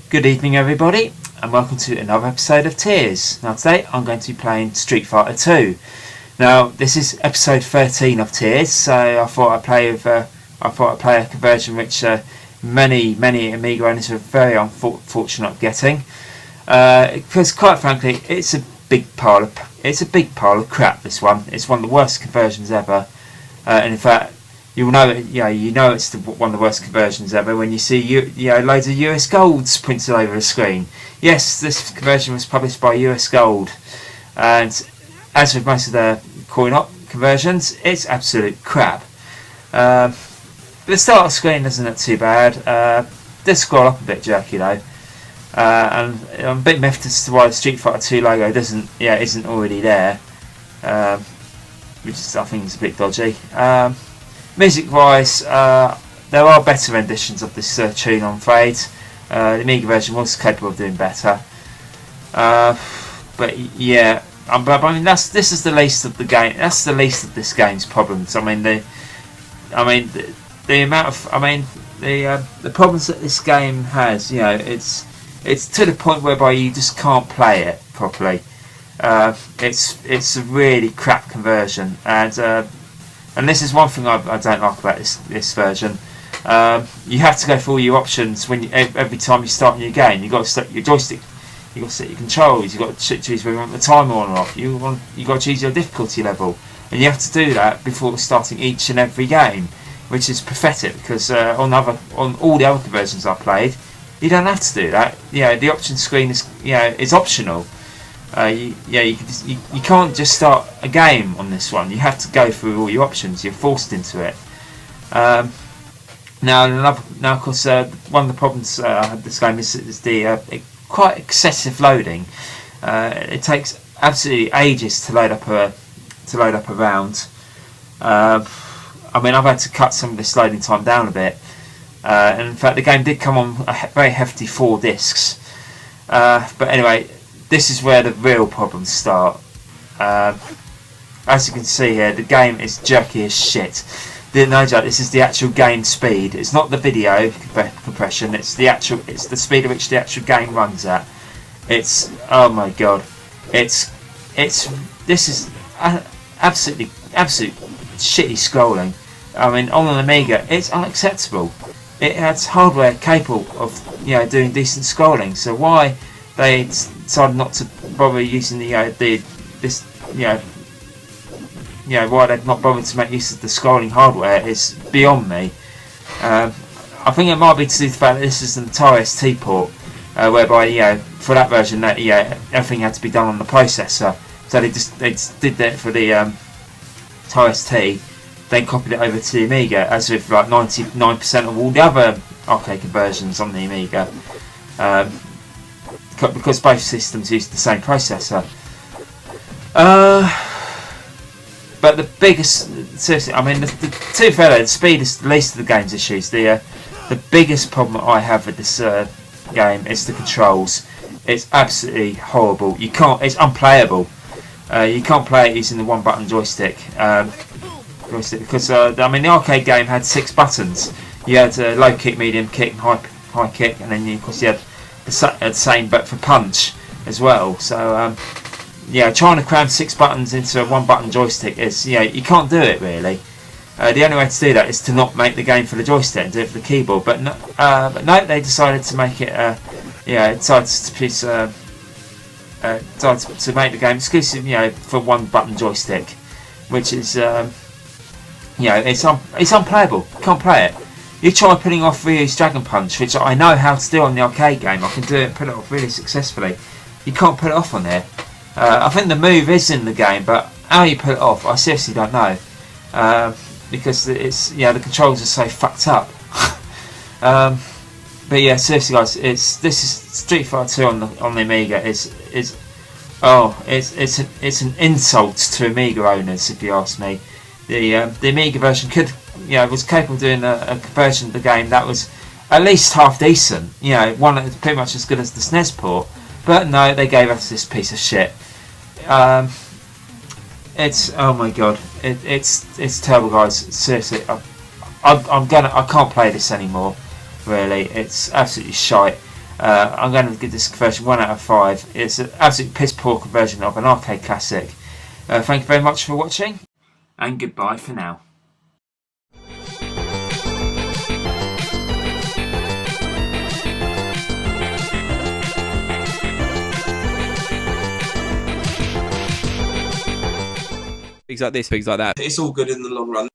Good evening everybody, and welcome to another episode of T.E.A.R.S. Now today I'm going to be playing Street Fighter 2. Now this is episode 13 of T.E.A.R.S, so I thought I'd play a conversion which many Amiga owners are very unfortunate getting, because quite frankly it's a big pile of crap. This one, it's one of the worst conversions ever, and in fact you know it's one of the worst conversions ever when you see loads of US Golds printed over the screen. Yes, this conversion was published by US Gold, and as with most of the coin-op conversions, it's absolute crap. The start screen doesn't look too bad. Does scroll up a bit jerky though, and I'm a bit miffed as to why the Street Fighter 2 logo isn't already there, which I think is a bit dodgy. Music wise, there are better renditions of this tune, I'm afraid. The Amiga version was capable of doing better, but yeah, I mean this is the least of the game. That's the least of this game's problems. I mean the amount of the problems that this game has. It's to the point whereby you just can't play it properly. It's a really crap conversion, and this is one thing I don't like about this version. You have to go through all your options every time you start a new game. You've got to set your joystick, you've got to set your controls, you've got to choose whether you want the timer on or off. You've got to choose your difficulty level, and you have to do that before starting each and every game, which is pathetic because on all the other conversions I played, you don't have to do that. The option screen is optional. You can't just start a game on this one. You have to go through all your options. You're forced into it. Now of course, one of the problems I had with this game is the quite excessive loading. It takes absolutely ages to load up a round. I mean, I've had to cut some of this loading time down a bit. And in fact, the game did come on a very hefty 4 discs. But anyway, this is where the real problems start. As you can see here, the game is jerky as shit. No joke, this is the actual game speed. It's not the video compression. It's the speed at which the actual game runs at. Oh my god. This is absolute shitty scrolling. I mean, on an Amiga, it's unacceptable. It has hardware capable of doing decent scrolling. So why they decided not to bother using why they've not bothered to make use of the scrolling hardware is beyond me. I think it might be to do with the fact that this is an T.E.A.R.S port, whereby for that version that everything had to be done on the processor. So they did that for the T.E.A.R.S, then copied it over to the Amiga, as with like 99% of all the other arcade conversions on the Amiga. Because both systems use the same processor. But the biggest, seriously, I mean, the speed is the least of the game's issues. The biggest problem I have with this game is the controls. It's absolutely horrible. It's unplayable. You can't play it using the one-button joystick. Because I mean, the arcade game had 6 buttons. You had low kick, medium kick, and high kick, and then of course you had the same but for punch as well. So trying to cram 6 buttons into a 1-button joystick is you can't do it really. The only way to do that is to not make the game for the joystick and do it for the keyboard. But no, they decided to make it decided to make the game exclusive, for one button joystick, which is, it's unplayable. You can't play it. You try putting off Ryu's Dragon Punch, which I know how to do on the arcade game. I can do it and put it off really successfully. You can't put it off on there. I think the move is in the game, but how you put it off, I seriously don't know. Because it's the controls are so fucked up. But yeah, seriously guys, this is Street Fighter 2 on the Amiga. It's an insult to Amiga owners, if you ask me. The Amiga version was capable of doing a conversion of the game that was at least half decent. One that was pretty much as good as the SNES port. But no, they gave us this piece of shit. It's, oh my god, it's terrible, guys. Seriously, I can't play this anymore. Really, it's absolutely shite. I'm going to give this conversion 1 out of 5. It's an absolute piss poor conversion of an arcade classic. Thank you very much for watching, and goodbye for now. Things like this, things like that. It's all good in the long run.